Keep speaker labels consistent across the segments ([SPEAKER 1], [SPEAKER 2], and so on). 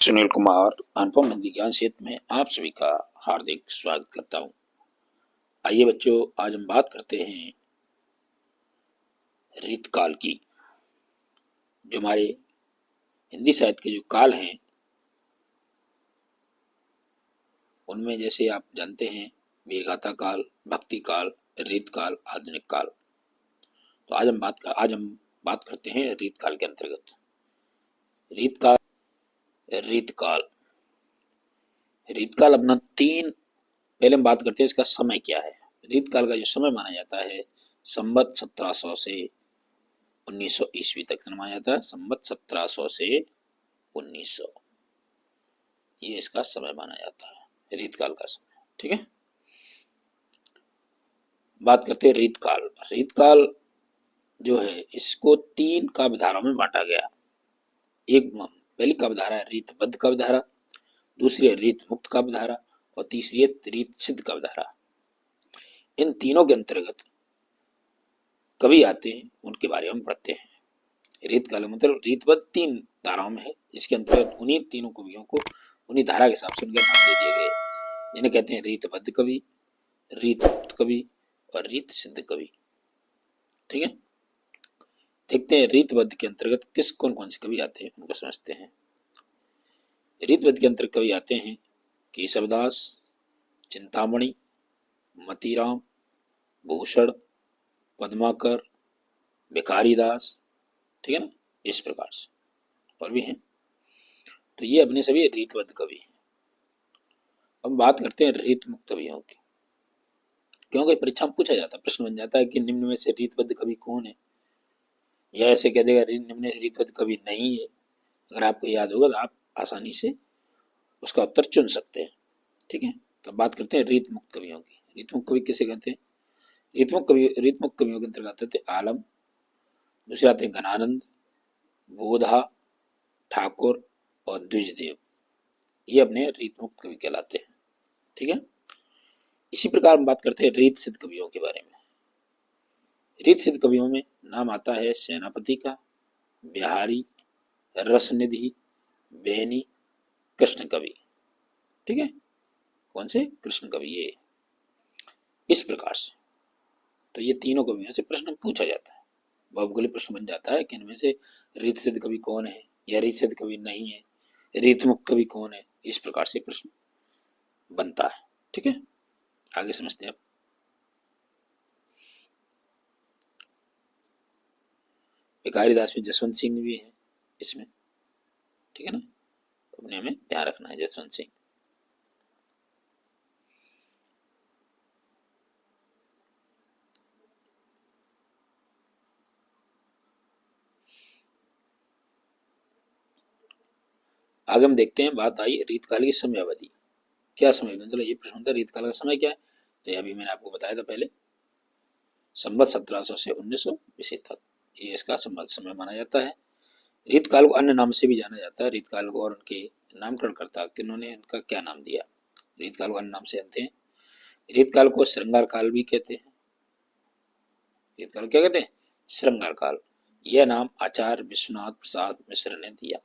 [SPEAKER 1] सुनील कुमार अनुपम हिंदी ज्ञान क्षेत्र में आप सभी का हार्दिक स्वागत करता हूं। आइए बच्चों, आज हम बात करते हैं रीतकाल की। जो हमारे हिंदी साहित्य के जो काल हैं उनमें जैसे आप जानते हैं वीरगाथा काल, भक्ति काल, रीतकाल, आधुनिक काल। तो आज हम बात करते हैं रीतकाल के अंतर्गत। रीतकाल रीतकाल रीतकाल अपना पहले हम बात करते हैं इसका समय क्या है। रीतकाल का जो समय माना जाता है संवत 1700 से 1900 ईस्वी तक माना जाता है। संवत 1700 से 1900 ये इसका समय माना जाता है, रीतकाल का समय। ठीक है, बात करते हैं रीतकाल। रीतकाल जो है इसको 3 काव्यधाराओं में बांटा गया। एक पहली काव्यधारा है रीतबद्ध काव्यधारा, दूसरी है रीत मुक्त काव्यधारा और तीसरी है रीत सिद्ध काव्यधारा। इन तीनों के अंतर्गत कवि आते हैं, उनके बारे में पढ़ते हैं। रीतकाल मतलब रीतबद्ध 3 धाराओं में है, जिसके अंतर्गत उन्हीं तीनों कवियों को उन्हीं धारा के हिसाब से उनके नाम दे दिए गए, जिन्हें कहते हैं रीतबद्ध कवि, रीत मुक्त कवि और रीत सिद्ध कवि। ठीक है, देखते हैं रीतबद्ध के अंतर्गत कौन कौन से कवि आते हैं, उनको समझते हैं। रीतबद्ध के अंतर्गत कवि आते हैं केशवदास, चिंतामणि, मतीराम, भूषण, पद्माकर, भिखारीदास। ठीक है ना, इस प्रकार से और भी हैं। तो ये अपने सभी रीतबद्ध कवि हैं। अब बात करते हैं रीत मुक्त कवियों की, क्योंकि परीक्षा में पूछा जाता है, प्रश्न बन जाता है कि निम्न में से रीतबद्ध कवि कौन है, या ऐसे कह देगा निम्न रीतबद्ध कवि नहीं है। अगर आपको याद होगा तो आप आसानी से उसका उत्तर चुन सकते हैं। ठीक है, तो बात करते हैं रीत मुक्त कवियों की। रीत मुक्त कवि किसे कहते हैं? रीत मुक्त कवियों के अंतर्गत आते हैं आलम, दूसरे आते हैं घनानंद, बोधा, ठाकुर और द्विजदेव। ये अपने रीत मुक्त कवि कहलाते हैं। ठीक है, इसी प्रकार हम बात करते हैं रीत सिद्ध कवियों के बारे में। रीत सिद्ध कवियों में नाम आता है सेनापति का, बिहारी, रसनिधि, बेनी, कृष्ण कवि। ठीक है, कौन से? कृष्ण कवि। ये इस प्रकार से तो ये तीनों कवियों से प्रश्न पूछा जाता है। भौगोलिक प्रश्न बन जाता है कि इनमें से रीत सिद्ध कवि कौन है या रीत सिद्ध कवि नहीं है, रीत मुक्त कवि कौन है। इस प्रकार से प्रश्न बनता है। ठीक है, आगे समझते हैं। भिखारीदास में जसवंत सिंह भी है इसमें। ठीक है ना, तो अपने हमें ध्यान रखना है जसवंत सिंह। आगे हम देखते हैं, बात आई रीतकाल की समय अवधि। क्या समय, मतलब ये प्रश्न था रीतकाल का समय क्या है, तो अभी मैंने आपको बताया था पहले, संवत 1700 से 1900 ईस्वी तक ये इसका समय माना जाता है। रीतकाल को अन्य नाम से भी जाना जाता है। रीतकाल को और उनके नामकरण करता किन्होंने, इनका क्या नाम दिया। रीतकाल को अन्य नाम से जानते हैं। रीतकाल को श्रृंगार काल भी कहते हैं। रीतकाल क्या कहते हैं? श्रृंगार काल। यह नाम आचार्य विश्वनाथ प्रसाद मिश्र ने दिया।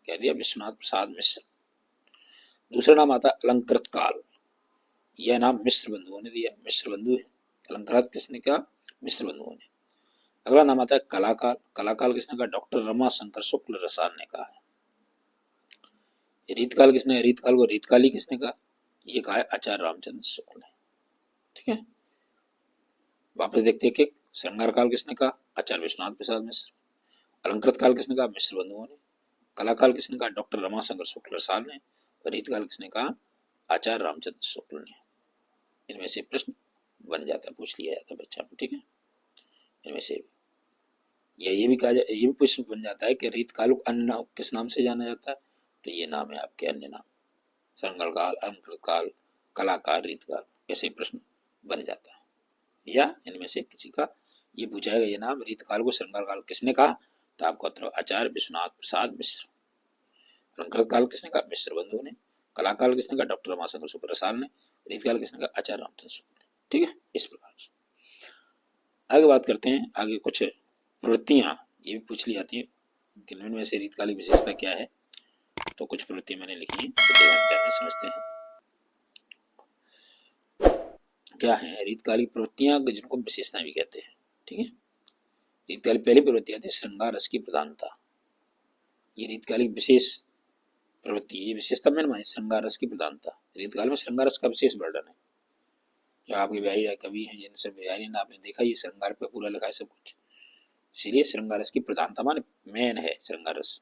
[SPEAKER 1] क्या दिया? विश्वनाथ प्रसाद मिश्र। दूसरा नाम आता है अलंकृत काल। यह नाम मिश्र बंधुओं ने दिया। मिश्र बंधु है, अलंकृत किसने कहा? मिश्र बंधुओं ने। अगला नाम आता है कलाकाल। कलाकाल किसने कहा? डॉक्टर रमा शंकर शुक्ल रसाल ने कहा है। रीतकाल किसने? रीतकाल को रीतकाली किसने कहा? ये कहा है आचार्य रामचंद्र शुक्ल ने। ठीक है, वापस देखते हैं कि श्रृंगार काल किसने कहा? आचार्य विश्वनाथ प्रसाद मिश्र। अलंकृत काल किसने कहा? मिश्र बंधुओं ने। कलाकाल किसने कहा? डॉक्टर रमाशंकर शुक्ल रसाल ने। और रीतकाल किसने कहा? आचार्य रामचंद्र शुक्ल ने। इनमें से प्रश्न बन जाता है, पूछ लिया जाता है बच्चा में। ठीक है, इनमें से ये भी कहा जाए, ये भी प्रश्न बन जाता है कि रीतकाल को अन्य किस नाम से जाना जाता है, तो ये नाम है आपके अन्य नाम, श्रृंगार काल, अलंकृत काल, कलाकाल, रीतकाल। ऐसे प्रश्न बन जाता है। या इनमें से किसी का ये पूछा जाएगा ये नाम रीतकाल को श्रृंगार काल किसने कहा, तो आपको उत्तर आचार्य विश्वनाथ प्रसाद मिश्र। अलंकृत काल किसने कहा? मिश्र बंधु ने। कलाकाल किसने कहा? डॉक्टर रमाशंकर शुक्ल रसाल ने। रीतकाल किसने कहा? आचार्य रामचंद्र शुक्ल ने। ठीक है, इस प्रकार से आगे बात करते हैं। आगे कुछ प्रवृत्तियां ये भी पूछ ली जाती है कि इनमें से रीतकाल की विशेषता क्या है। तो कुछ प्रवृत्तियां मैंने लिखी हैं, तो ध्यान से समझते हैं क्या है। रीतकालिक प्रवृत्तियां जिनको विशेषताएं भी कहते हैं, ठीक है। रीतकालिक पहली प्रवृत्ति आती है श्रृंगार रस की प्रधानता। ये रीतकालिक विशेष प्रवृत्ति, ये विशेषता मैंने मानी, श्रृंगार रस की प्रधानता। रीतकाल में श्रृंगार रस का विशेष वर्णन है। क्या आपके बिहारी राय कवि हैं जिनसे बिहारी ने आपने देखा, ये श्रृंगार पे पूरा लिखा है सब कुछ, इसलिए श्रृंगार रस की प्रधानता माने मेन है श्रृंगार रस।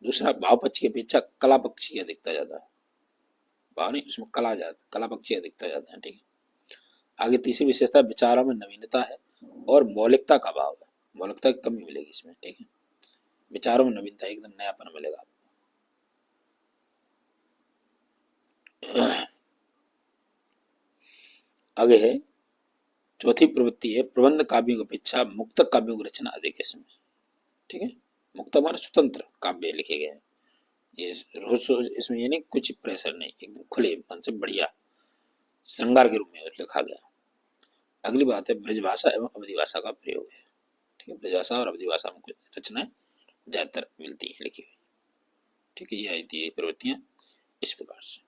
[SPEAKER 1] दूसरा, भाव पक्ष की अपेक्षा कला पक्ष की अधिकता ज्यादा है। भाव नहीं, उसमें कला ज्यादा, कला पक्ष की अधिकता ज्यादा है, ठीक है। आगे तीसरी विशेषता, विचारों में नवीनता है और मौलिकता का भाव है। मौलिकता की कमी मिलेगी इसमें, ठीक है। विचारों में नवीनता, एकदम नयापन मिलेगा आपको। आगे है चौथी प्रवृत्ति है प्रबंध काव्यों की अपेक्षा मुक्तक काव्यों की रचना अधिक है इसमें, ठीक है। मुक्तक माने स्वतंत्र काव्य लिखे गए हैं। ये रोज इसमें ये नहीं कुछ प्रेशर नहीं, एकदम खुले मन से बढ़िया श्रृंगार के रूप में लिखा गया। अगली बात है ब्रजभाषा एवं अवधी भाषा का प्रयोग है, ठीक है। ब्रजभाषा और अवधी भाषा में कुछ रचनाएं ज्यादातर मिलती है लिखी हुई, ठीक है। ये आई थी प्रवृत्तियां इस प्रकार से।